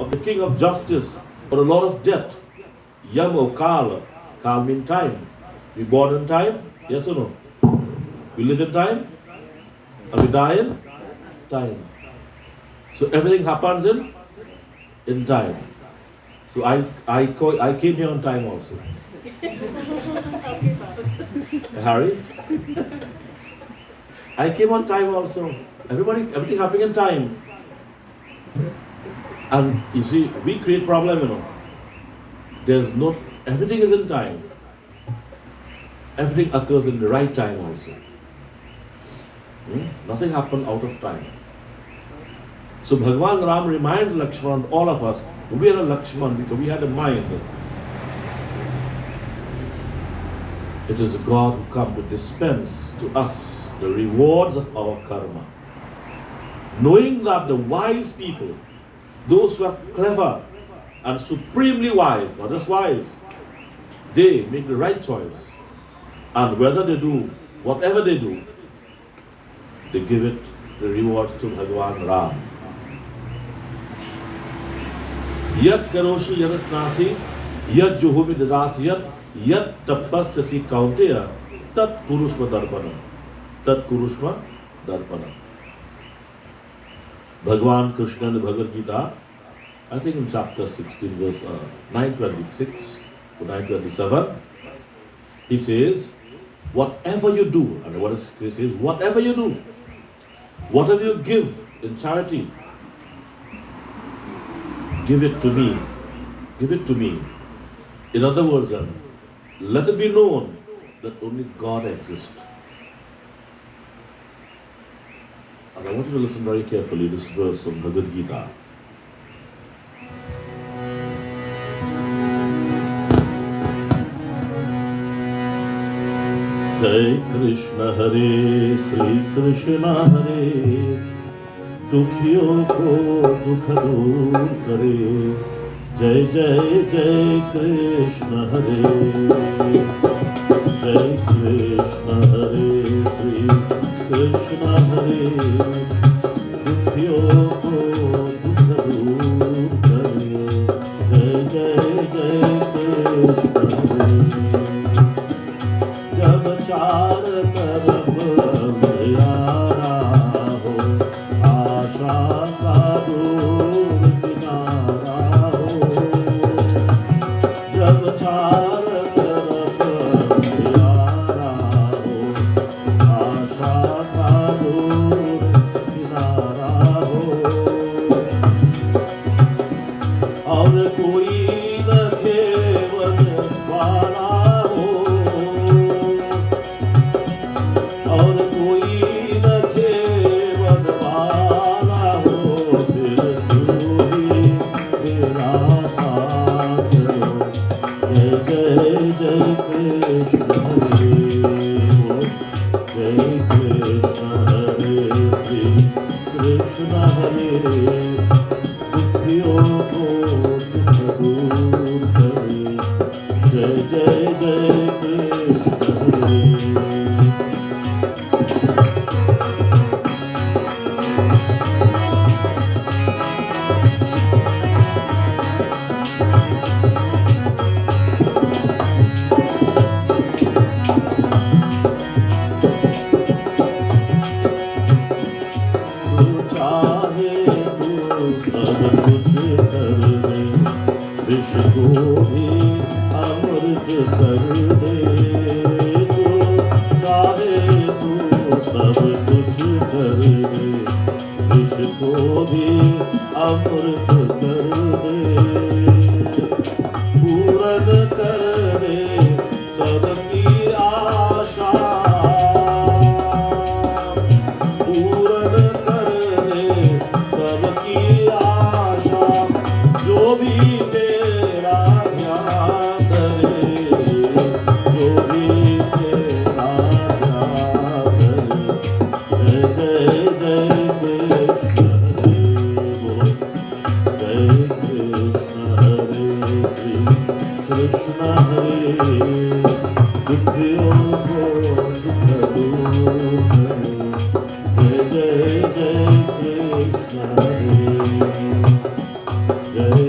of the King of Justice or the Lord of Death. Yam or Kal. Kal means time. We born in time? Yes or no? We live in time? And we die in time. So everything happens in time. So I came here on time also. Harry? I came on time also. Everything happening in time. And you see, we create problem, everything is in time. Everything occurs in the right time also. Nothing happened out of time. So Bhagavan Ram reminds Lakshman, all of us, we are a Lakshman because we had a mind. It is God who comes to dispense to us the rewards of our karma. Knowing that the wise people, those who are clever and supremely wise, not just wise, they make the right choice. And whether they do, whatever they do, they give it the rewards to Bhagavan Ram. Yat karoshi yarasnasi, yat juhumi dadasiyat, yat tapasyasi kaunteya, tat kurushma darpanam. Tat kurushma darpanam. Bhagavan Krishna in the Bhagavad Gita, I think in chapter 16, verse 926 to 927, he says, whatever you do, and what is he says, whatever you do, whatever you give in charity, give it to me. Give it to me. In other words, let it be known that only God exists. And I want you to listen very carefully to this verse from Bhagavad Gita. Jai Krishna Hare, Sri Krishna Hare, दुखियों को दुख दूर करे, जय जय जय कृष्ण हरे, जय कृष्ण हरे, श्री कृष्ण हरे, दुखियों को दुख दूर करे, जय जय जय कृष्ण हरे। जब चार तरफ अंधियारा हो, आशा का दूर किनारा हो, जब चार तरफ अंधियारा हो, आशा का दूर किनारा हो, और कोई न खेवन वाला हो, और कोई न खेवन वाला हो, फिर तू ही मेरा साथ हो। जय जय जय कृष्ण हरे, जय कृष्ण हरे, श्री कृष्ण हरे, दुखियों को दुख दूर करे, जय जय जय कृष्ण हरे। तू चाहे तू सब कुछ कर दे, विष को भी अमृत कर दे। तू चाहे तू सब कुछ कर दे, विष को भी अमृत कर दे। पूर्ण कर दे सबकी आशा, पूर्ण कर दे सबकी आशा, जो भी तेरा ध्यान करे, जो भी तेरा ध्यान करे। जय जय जय कृष्ण हरे, बोलो जय कृष्ण हरे। That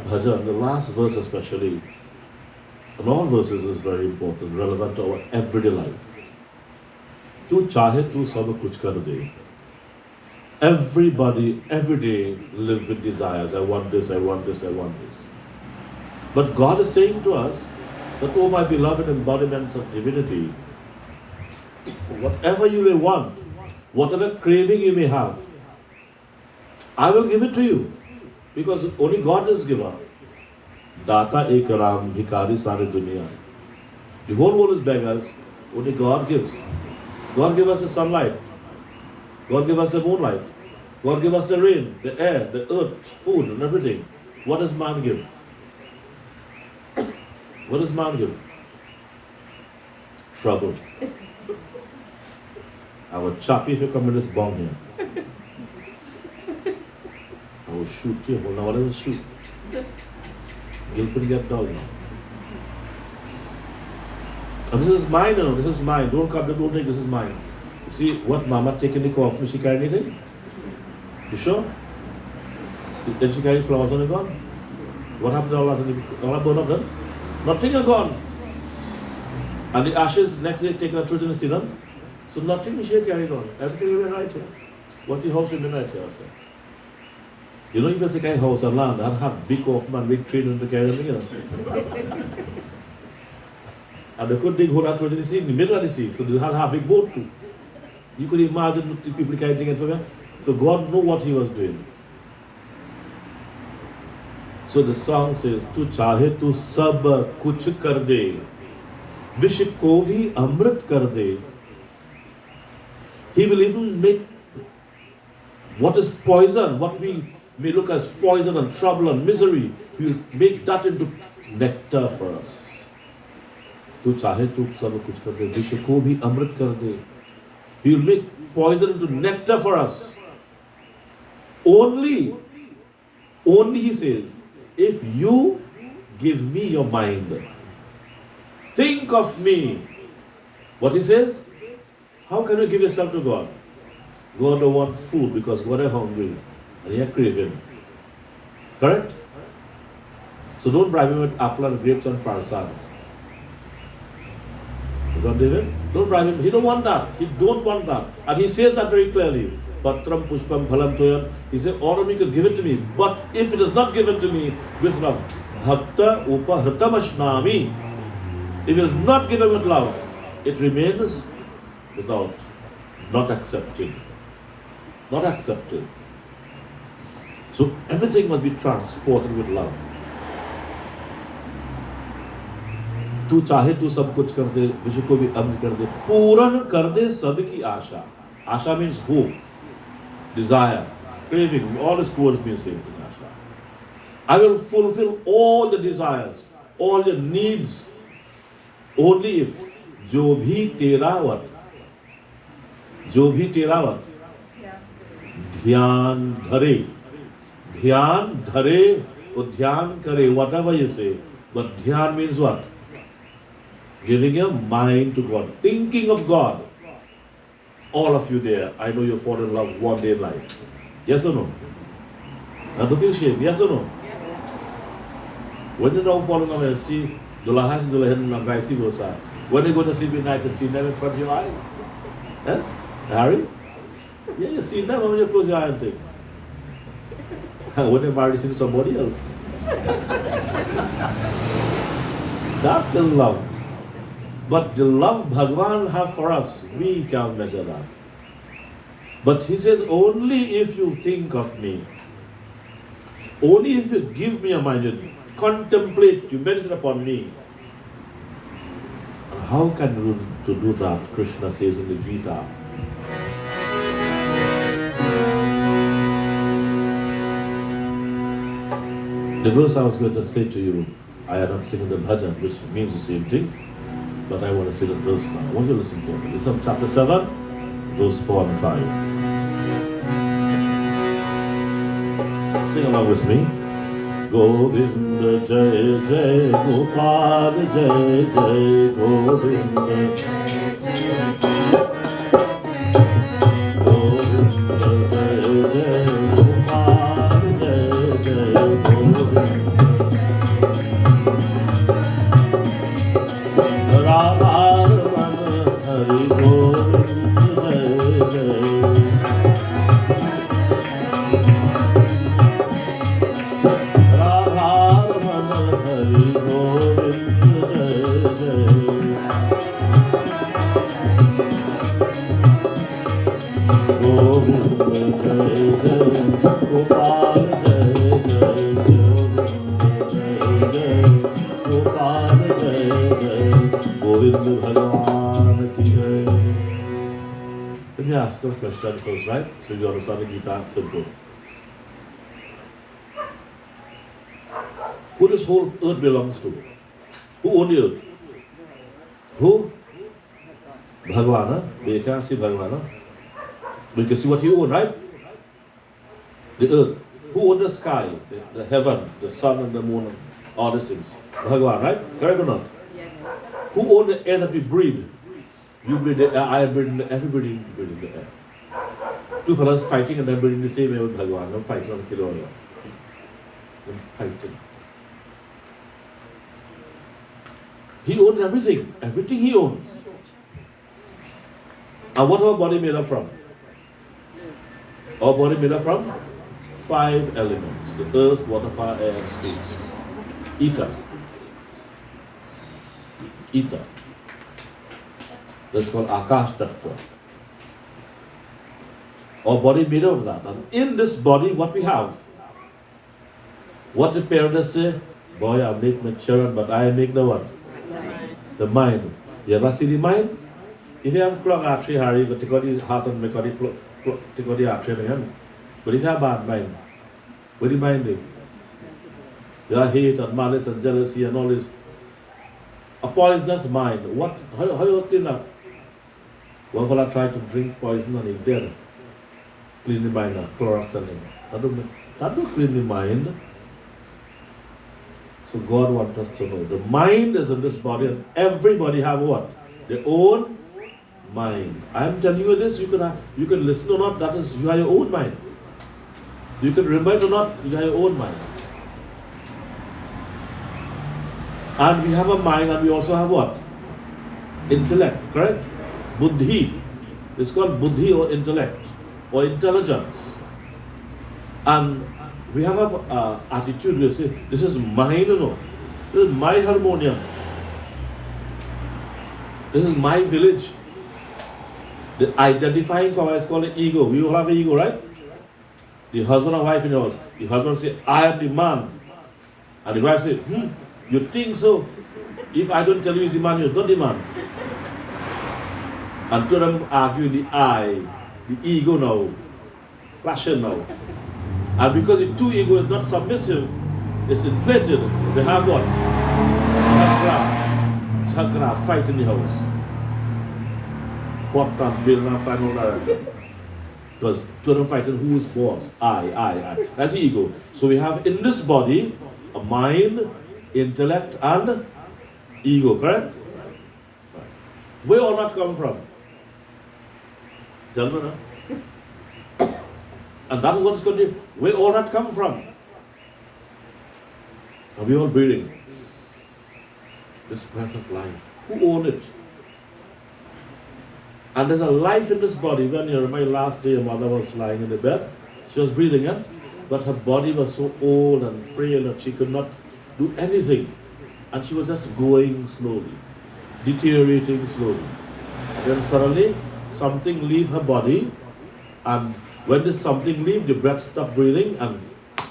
bhajan, the last verse especially, and all verses is very important, relevant to our everyday life. Tu chahe tu sab kuch kar de. Everybody, every day, live with desires. I want this, I want this, I want this. But God is saying to us that, oh my beloved embodiments of divinity, whatever you may want, whatever craving you may have, I will give it to you. Because only God is giver. Data ek ram, bhikari sare duniya. The whole world is beggars, only God gives. God gives us the sunlight. God gives us the moonlight. God gives us the rain, the air, the earth, food and everything. What does man give? What does man give? Trouble. I will chop you if you come with this bomb here. I will shoot you. Well, now what is shoot? You'll put get down now. And this is mine now. This is mine. Don't come, don't take this is mine. You see what Mama taking the coffee? She carry anything? You sure? Did she carry flowers on the gun? What happened to all that? All that burned up then? Nothing are gone. And the ashes next day taken a truth in the sinner. So nothing she carried on. Everything will be right here. What's the house will be right here after? You know, if you take a house and land, I'd have big off man, big training to carry them, you know. And they could dig hole out in the sea, in the middle of the sea, so they had a big boat too. You could imagine if people carrying it for them. So God knew what He was doing. So the song says, Tu chahe tu sab kuch kar de, vish ko bhi amrit kar de. He will even make what is poison, what we may look as poison and trouble and misery, He will make that into nectar for us. Tu chahe tu sab kuch kar de, vish ko bhi amrit kar de. He will make poison into nectar for us. Only He says, if you give me your mind, think of me. What He says? How can you give yourself to God? God don't want food because God is hungry and He is craving. Correct? So don't bribe Him with apple and grapes and parsan. Is that David? Don't bribe Him. He don't want that. He don't want that. And He says that very clearly. Patram pushpam phalam toyam. He said, all of me could give it to me. But if it is not given to me with love, bhakta upahritam ashnami. If it is not given with love, it remains without, not accepted. Not accepted. So everything must be transported with love. तू चाहे तू सब कुछ कर दे, विश्व को भी अमृत कर दे, पूर्ण कर दे सबकी आशा. Asha means hope, desire, craving, all is towards me saying in Asha. I will fulfill all the desires, all your needs, only if जो भी तेरावत ध्यान धरे or ध्यान करे, whatever you say, but ध्यान means what? Giving your mind to God, thinking of God. All of you there, I know you fall in love one day in life. Yes or no? Now don't feel shame. Yes or no? When you don't fall in love and see Dulahash, Dulahan, and vice versa, when you go to sleep at night to see them in front of your eye, eh? Harry? Yeah, you see them when you close your eye and think. When you're married, you see somebody else. That is love. But the love Bhagavan have for us, we can't measure that. But He says, only if you think of me, only if you give me a mind, you contemplate, you meditate upon me. And how can you do that? Krishna says in the Gita. The verse I was going to say to you, I had not seen the bhajan, which means the same thing. But I want to say the verse now. I want you to listen carefully. This is chapter 7, verse 4 and 5. Sing along with me. Govinda Jai Jai Gopal Jai Jai Govinda Govinda Jai Jai Gopal Jai Jai Govinda Radha Ramana Hari Govinda Jai Jai Let me ask some questions first, right? So you understand the Gita simple. Who this whole earth belongs to? Who owns the earth? Who? Bhagavan, huh? You can't see Bhagavan, huh? But you can see what you own, right? The earth. Who owns the sky, the heavens, the sun and the moon, all these things? Bhagavan, right? Correct or not? Who owns the air that we breathe? You breathe the air, I breathe the air, everybody breathing the air. Two fellows fighting and then breathing the same air with Bhagavan. They're fighting on Kilauea. They're fighting. He owns everything. Everything he owns. And what our body made up from? Our body made up from 5 elements. The earth, water, fire, air, and space. Ether. Ether. That's called Akash Tattva. Our body made up of that. And in this body, what we have? What the parents say? Boy, I make my children, but I make the what? The mind. You ever see the mind? If you have clogged artery, Harry, you can take out the heart and make out the take out the artery in the hand. But if you have bad mind, what do you mind do? You have hate and malice and jealousy and all this. A poisonous mind. What? How you clean up? One fellow tried to drink poison and he dead. Clean the mind, Clorox and him. That don't clean the mind. So God wants us to know. The mind is in this body and everybody have what? Their own mind. I am telling you this, you can listen or not, that is, you have your own mind. You can remember or not, you have your own mind. And we have a mind and we also have what? Intellect, correct? Buddhi. It's called buddhi or intellect or intelligence. And we have an attitude, we say, this is mine, you know. This is my harmonium. This is my village. The identifying power is called the ego. We all have an ego, right? The husband and wife in yours. The husband say, I am the man. And the wife say, you think so? If I don't tell you he's the man, you're not the man. And two of them argue the I, the ego now, clashing now. And because the two ego is not submissive, it's inflated, they have what? Chagra, fight in the house. What and build and find no direction. Because two of them fighting who's force? I. That's the ego. So we have in this body a mind, intellect, and ego, correct? Where all that come from? Tell me now. And that is what it's going to do. Where all that come from? Are we all breathing? This breath of life. Who owns it? And there's a life in this body. When you remember last day, your mother was lying in the bed. She was breathing in, but her body was so old and frail that she could not do anything. And she was just going slowly, deteriorating slowly. And then suddenly, something leave her body, and when this something leave, the breath stopped breathing and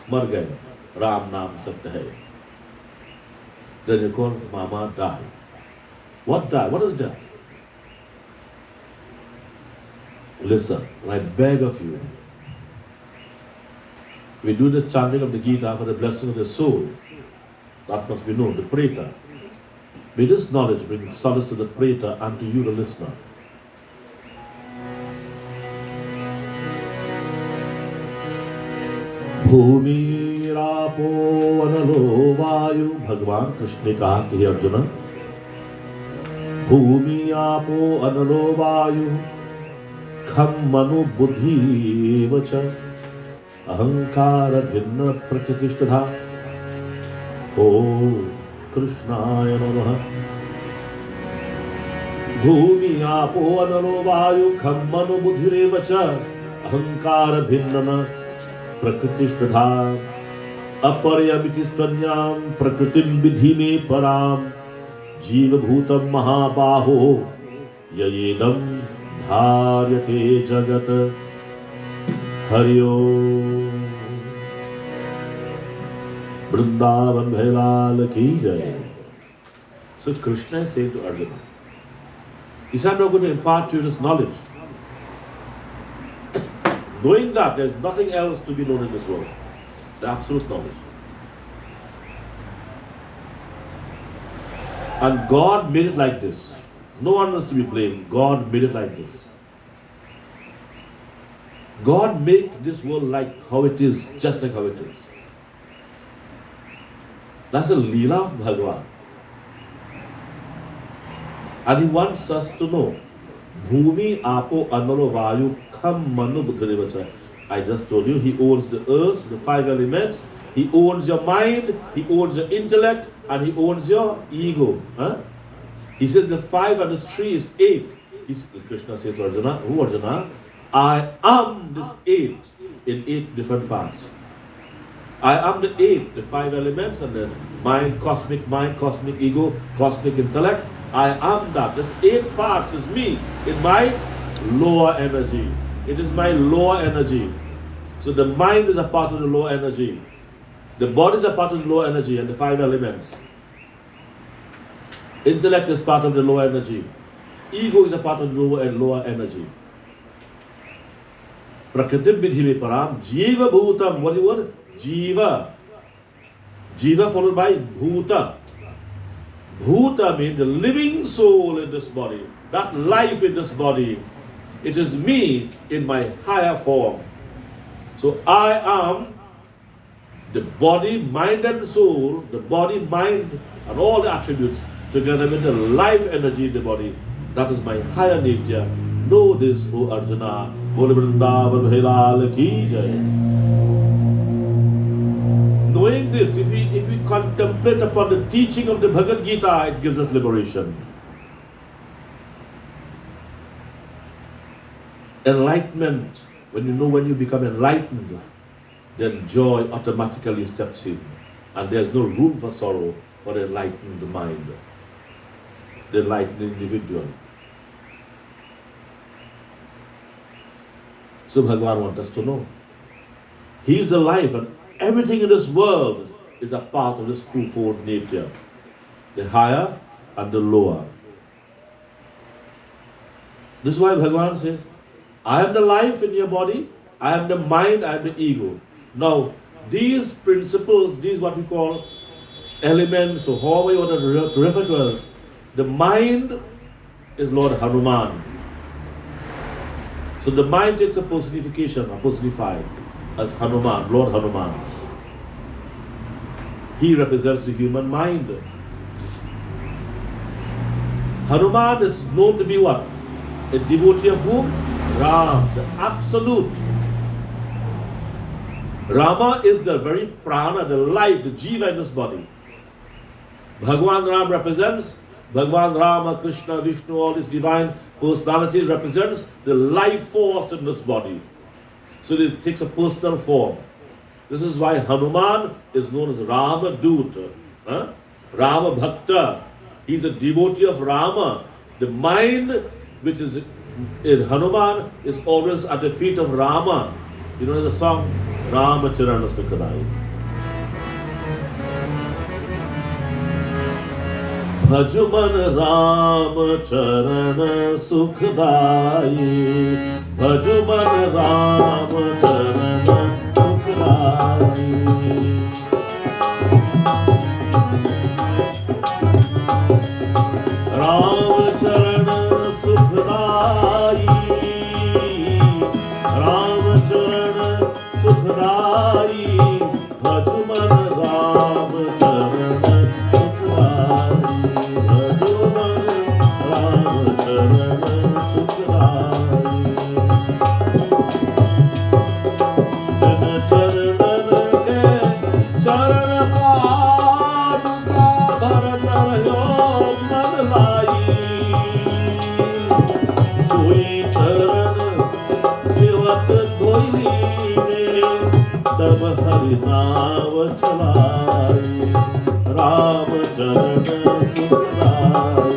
mar gaye. Ram Naam Satya Hai. Then you call Mama die. What die? What is that? Listen, and I beg of you, we do this chanting of the Gita for the blessing of the soul. That must be known, the Preta. May this knowledge bring solace to the Preta and to you, the listener. भूमि रापो अनलो वायु, भगवान कृष्ण ने कहा कि हे अर्जुन, भूमि आपो अनलो वायु खम मनु बुद्धि वच अहंकार भिन्न प्रकृतिष्ठा। ओ कृष्णाय नमः। भूमि आपो अनलो वायु खम मनु बुद्धिरेव च अहंकार भिन्न प्रकृतिष्ठा। अपरयमिति स्तन्यां प्रकृतिं विधि में पराम जीवभूतं महाबाहो ययेदं धार्यते जगत। हरि ओम। वृंदावन भैलाल की जय। So Krishna said to Arjuna, he said, I'm not going to impart to you this knowledge, knowing that there's nothing else to be known in this world, the absolute knowledge. And God made it like this. No one is to be blamed. God made it like this. God made this world like how it is, just like how it is. That's a Leela of Bhagavan. And he wants us to know, Bhumi, Apo, Analo, Vayu, Kham, Manu, Buddhadevacha. I just told you, he owns the earth, the 5 elements, he owns your mind, he owns your intellect, and he owns your ego. Huh? He says the 5 and the 3 is 8. Krishna says to Arjuna, who Arjuna? I am this 8 in 8 different parts. I am the 8, the 5 elements, and the mind, cosmic ego, cosmic intellect. I am that. This 8 parts is me in my lower energy. It is my lower energy. So the mind is a part of the lower energy. The body is a part of the lower energy and the 5 elements. Intellect is part of the lower energy. Ego is a part of the lower energy. Prakritim vidhi param jiva bhutam. What is the word? Jiva. Jiva followed by bhuta. Bhuta means the living soul in this body. That life in this body. It is me in my higher form. So I am the body, mind and soul, the body, mind and all the attributes together with the life energy in the body. That is my higher nature. Know this, O Arjuna. Bole Vrindavan Bhailal ki jai. Knowing this, if we contemplate upon the teaching of the Bhagavad Gita, it gives us liberation. Enlightenment, when you become enlightened, then joy automatically steps in. And there's no room for sorrow for the enlightened mind, the enlightened individual. So Bhagavan wants us to know. He is the life, and everything in this world is a part of this twofold nature, the higher and the lower. This is why Bhagavan says, I am the life in your body, I am the mind, I am the ego. Now, these principles, these what we call elements, or however you want to refer to us, the mind is Lord Hanuman. So the mind takes a personification, or personified as Hanuman, Lord Hanuman. He represents the human mind. Hanuman is known to be what? A devotee of whom? Ram, the absolute. Rama is the very prana, the life, the jiva in this body. Bhagavan Ram represents, Bhagavan Rama, Krishna, Vishnu, all these divine personalities represents the life force in this body. So it takes a personal form. This is why Hanuman is known as Rama Dut, Rama Bhakta. He's a devotee of Rama. The mind which is in Hanuman is always at the feet of Rama. You know the song Rama Charana Sukhadai. Bhajuman Rama Charana Sukhadai. Bhajuman Rama Charana Sukhadai. Rama Charana Sukhadai. Rama Charana Sukhadai. नाव चलाए, राम चरण सुखदाए,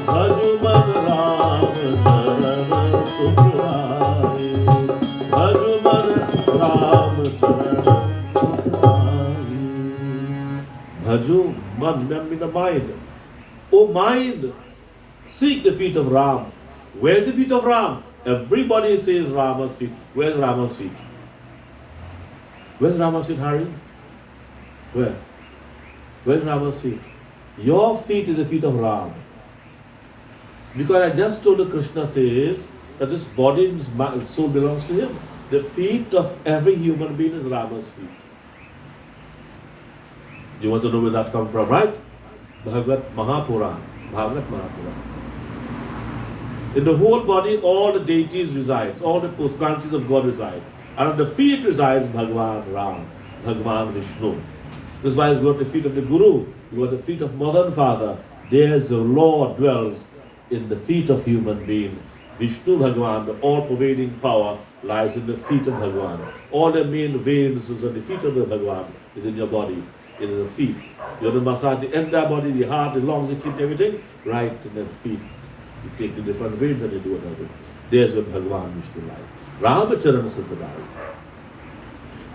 भजु मन राम चरण सुखदाए, भजु मन राम चरण सुखदाए. Bhaju man, man mean the mind. Oh mind, seek the feet of Ram. Where's the feet of Ram? Everybody says Rama's feet. Where's Rama's feet? Where's Rama's feet, Hari? Where? Where's Rama's feet? Your feet is the feet of Ram. Because I just told you Krishna says that this body and soul belongs to him. The feet of every human being is Rama's feet. You want to know where that comes from, right? Bhagavad Mahapuran. Bhagavad Mahapuran. In the whole body, all the deities reside, all the personalities of God reside. And on the feet resides Bhagavan Ram, Bhagavan Vishnu. This is why it's got the feet of the Guru, you got the feet of Mother and Father. There's the Lord dwells in the feet of human being. Vishnu Bhagavan, the all-pervading power, lies in the feet of Bhagavan. All the main veins is on the feet of the Bhagavan, is in your body, in the feet. You have to massage the entire body, the heart, the lungs, the kidney, everything, right in the feet. You take the different veins and you do whatever. There's where Bhagavan Vishnu lies. Ramacharana Siddharaya.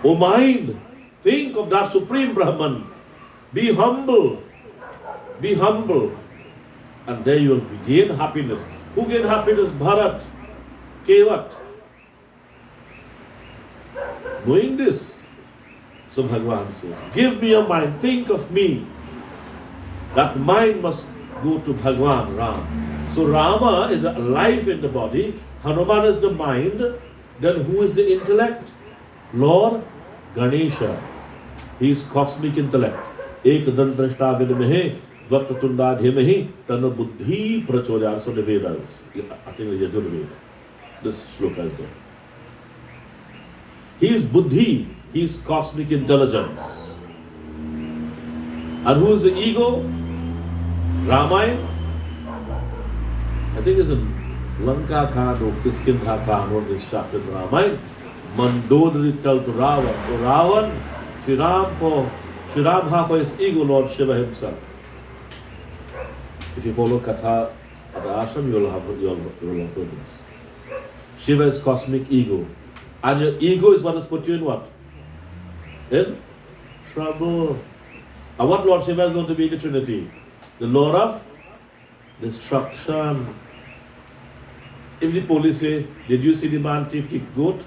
O mind, think of that Supreme Brahman. Be humble. Be humble. And there you will gain happiness. Who gain happiness? Bharat. Kevat. Knowing this, so Bhagavan says, give me your mind, think of me. That mind must go to Bhagavan Ram. So Rama is a life in the body, Hanuman is the mind, then who is the intellect? Lord Ganesha. He is cosmic intellect. Ek dantrashta vidmehe dvattatunda dhimahi tana buddhi prachodya. So the Vedas. I think the Yajurveda. This shloka is there. He is buddhi. He is cosmic intelligence. And who is the ego? Ramayana. I think it's in Lanka Khan or Kiskindha Khan on this chapter in Ramayana. Mandodari tell to Ravan. To Ravan, Shri Ram had for his ego, Lord Shiva himself. If you follow Katha at the ashram, you will have heard this. Shiva is cosmic ego. And your ego is what has put you in what? In trouble. And what Lord Shiva is going to be in the Trinity? The Lord of destruction. If the police say, did you see the man thief the goat?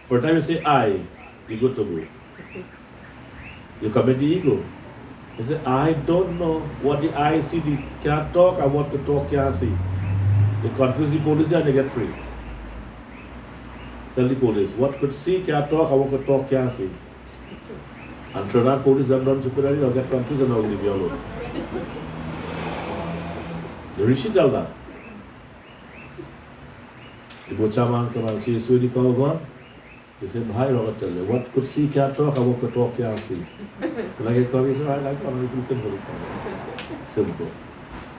For a time you say, I, the goat to go. You commit the ego. You say, I don't know what the eye see, the can't talk, and what the talk can't see. You confuse the police and they get free. Tell the police, what could see can't talk, and what could talk can't see. And throw that police them down to put they'll get confused and I'll leave you alone. The Rishi tell that. The Bochaman come and see Swedi Kawagan. He said, Bhai Rogat tell you, what could see can't talk, and what could talk can't see. Can I get confused? I like that. You can hold it. Simple.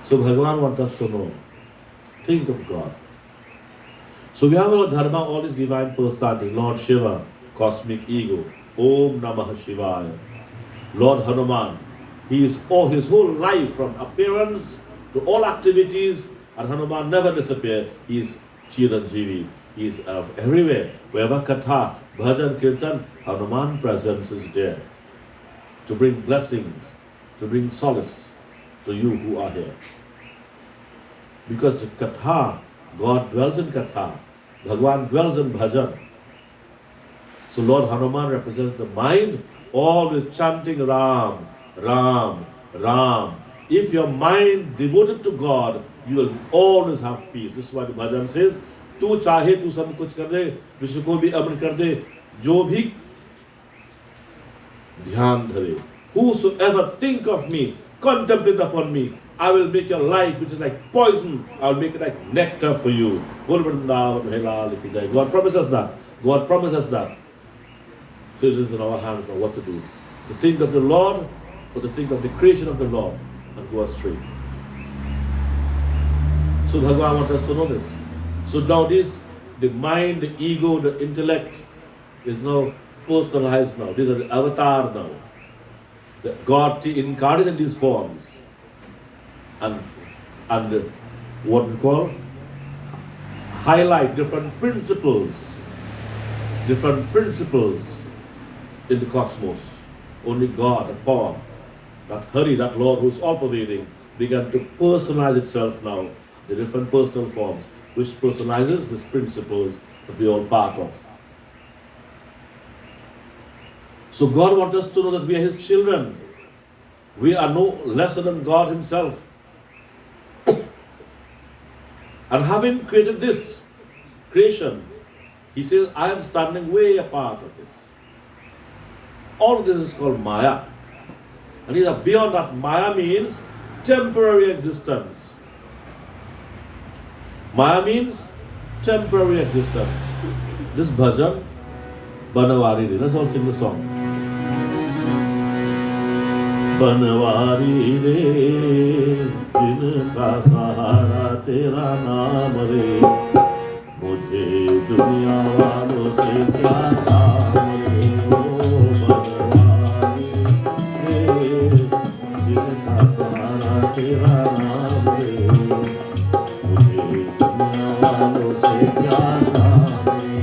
So Bhagavan wants us to know. Think of God. So we have our dharma, all these divine personalities, Lord Shiva, cosmic ego, Om Namah Shivaya, Lord Hanuman. He is his whole life from appearance to all activities, and Hanuman never disappears. He is Chiranjeevi. He is everywhere. Wherever Katha, Bhajan, Kirtan, Hanuman presence is there to bring blessings, to bring solace to you who are here. Because Katha, God dwells in Katha, Bhagavan dwells in Bhajan. So Lord Hanuman represents the mind, always chanting Ram, Ram, Ram. If your mind devoted to God, you will always have peace. This is why the Bhajan says, तू चाहे तू सब कुछ कर दे, विश्व को भी अमर कर दे, जो भी ध्यान धरे. Whosoever think of me, contemplate upon me, I will make your life, which is like poison, I will make it like nectar for you. God promised us that. God promised us that. So it is in our hands now what to do. To think of the Lord, or to think of the creation of the Lord, and go astray. So Bhagavan wants us to know this. So now this, the mind, the ego, the intellect is now personalized now. These are the avatar now. The God incarnate in these forms. And what we call highlight different principles in the cosmos. Only God, the power, that Hari, that Lord who's all pervading, began to personalize itself now, the different personal forms, which personalizes these principles that we are all part of. So God wants us to know that we are His children. We are no lesser than God Himself. And having created this creation, He says, I am standing way apart of this. All of this is called Maya. And He said, beyond that, Maya means temporary existence. Maya means temporary existence. This bhajan, Banawari, let's all sing the song. Banwari रे जिनका सहारा तेरा नाम रे मुझे दुनिया वालों से क्या काम रे ओ बनवारी रे जिनका सहारा तेरा नाम रे मुझे दुनिया वालों से क्या काम रे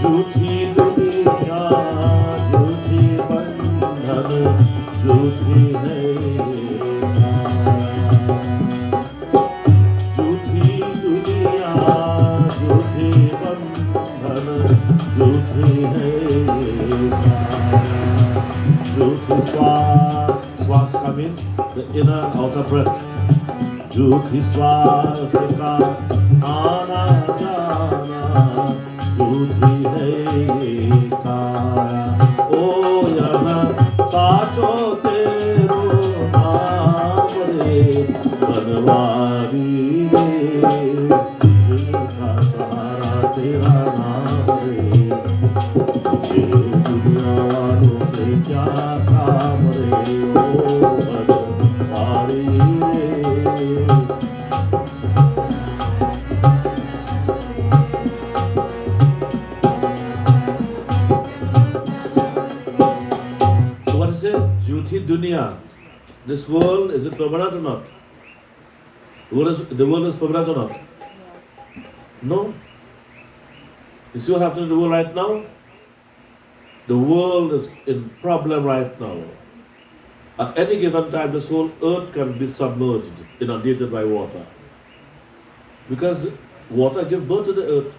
झूठी दुनिया झूठी है झूठी दुनिया झूठी बंधन झूठी है झूठी श्वास का means the inner and outer breath झूठी श्वास का आना जाना झूठी है काया ओ यहाँ साचो तेरो नाम रे बनवारी रे जिनका सहारा तेरा नाम रे मुझे दुनिया वालों से क्या काम रे ओ बनवारी रे Jyoti Dunya. This world, is it permanent or not? The world is permanent or not? No. You see what happened in the world right now? The world is in problem right now. At any given time, this whole earth can be submerged, inundated by water. Because water gives birth to the earth.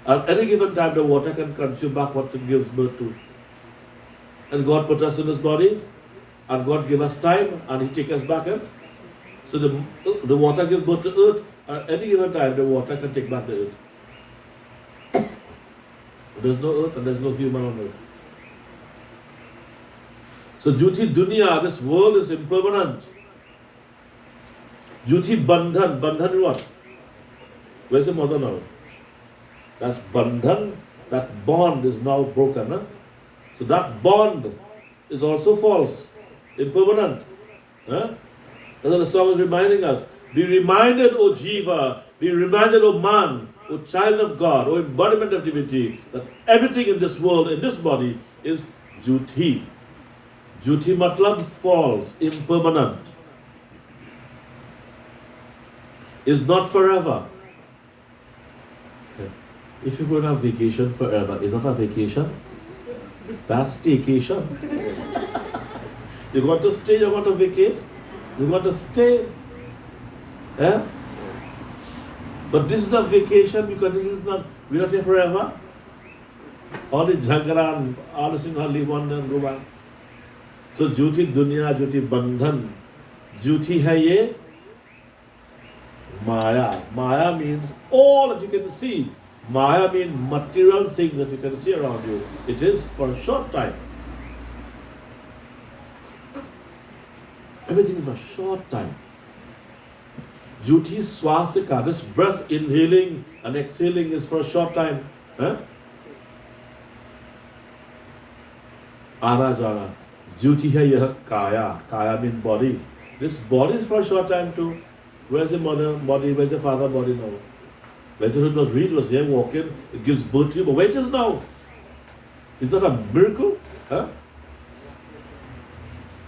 At any given time, the water can consume back what it gives birth to. And God put us in His body, and God give us time, and He take us back in. So the water gives birth to earth, and at any given time, the water can take back the earth. There's no earth, and there's no human on earth. So Jyoti Dunya, this world is impermanent. Jyoti Bandhan, Bandhan is what? Where's the mother now? That's Bandhan, that bond is now broken. Huh? So that bond is also false, impermanent. Huh? That's what the song is reminding us. Be reminded, O Jiva, be reminded, O man, O child of God, O embodiment of divinity, that everything in this world, in this body, is Jyoti. Jyoti matlab false, impermanent. Is not forever. If you're going to have vacation forever, is that a vacation? That's staycation. You want to stay, you want to vacate, you want to stay. Yeah? But this is not vacation because this is not, we're not here forever. All the jhangara and all the things, leave one and go back. So Jyoti Dunya, Jyoti Bandhan. Jyoti hai ye Maya. Maya means all that you can see. Maya means material things that you can see around you. It is for a short time. Everything is for a short time. Jyoti Swasika, this breath inhaling and exhaling is for a short time. Huh? Ana Jana. Jyoti hai yah Kaya. Kaya means body. This body is for a short time too. Where's the mother body? Where's the father body now? Later it was read, it was here walking, it gives birth to you, but where it is now? Is that a miracle? Huh?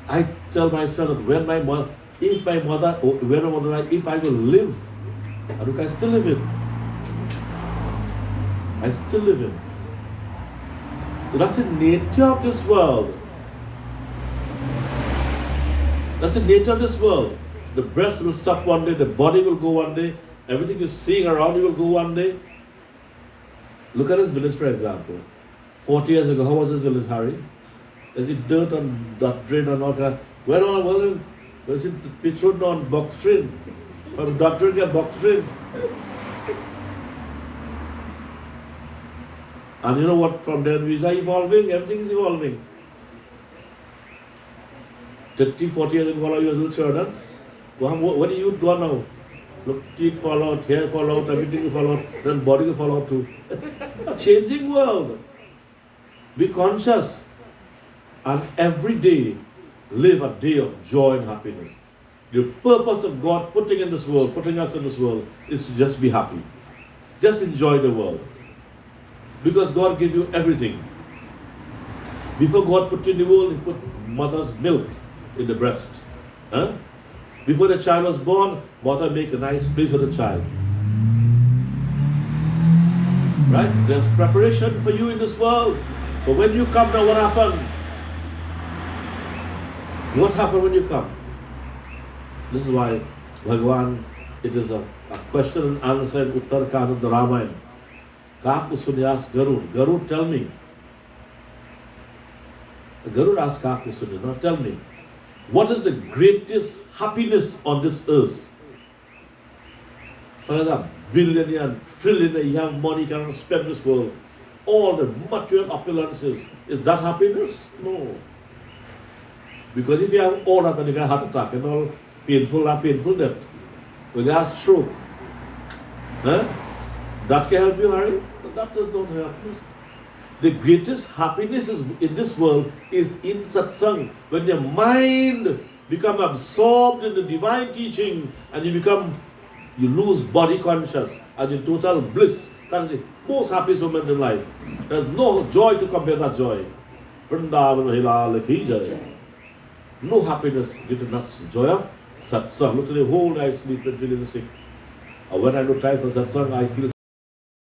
I tell myself that when my mother, if my mother, or when my mother died, if I will live, and look, I still live in. I still live in. So that's the nature of this world. That's the nature of this world. The breath will stop one day, the body will go one day, everything you're seeing around you will go one day. Look at this village, for example. 40 years ago, how was this village, Harry? Is it dirt on that drain or not? Where on was it pitch road on box drain? From that drain to box drain. And you know what? From there we are evolving, everything is evolving. 30, 40 years ago, all of you little children. What do you do now? Look, teeth fall out, hair fall out, everything will fall out, then body will fall out too. A changing world. Be conscious. And every day, live a day of joy and happiness. The purpose of God putting in this world, putting us in this world, is to just be happy. Just enjoy the world. Because God gave you everything. Before God put you in the world, He put mother's milk in the breast. Huh? Before the child was born, mother make a nice place for the child. Right? There's preparation for you in this world. But when you come now, what happened? What happened when you come? This is why Bhagwan, it is a question and answer in Uttar Kand of the Ramayana. Kaak Usuni asked Garud, Garud, tell me. Garud asked Kaak Usuni, now tell me, what is the greatest happiness on this earth? For a billionaire, trillionaire, you have money, you cannot spend this world. All the material opulences. Is that happiness? No. Because if you have all that and you get a heart attack and all painful death, you get a stroke, huh? That can help you, Harry? But that does not help you. The greatest happiness in this world is in satsang. When your mind becomes absorbed in the divine teaching and you lose body conscious and in total bliss. That is the most happiest moment in life. There's no joy to compare that joy. Vrindavan Hilal Ki Jai. No happiness greater than the joy of satsang. Look at the whole night sleep and feeling sick. And when I no time for satsang, I feel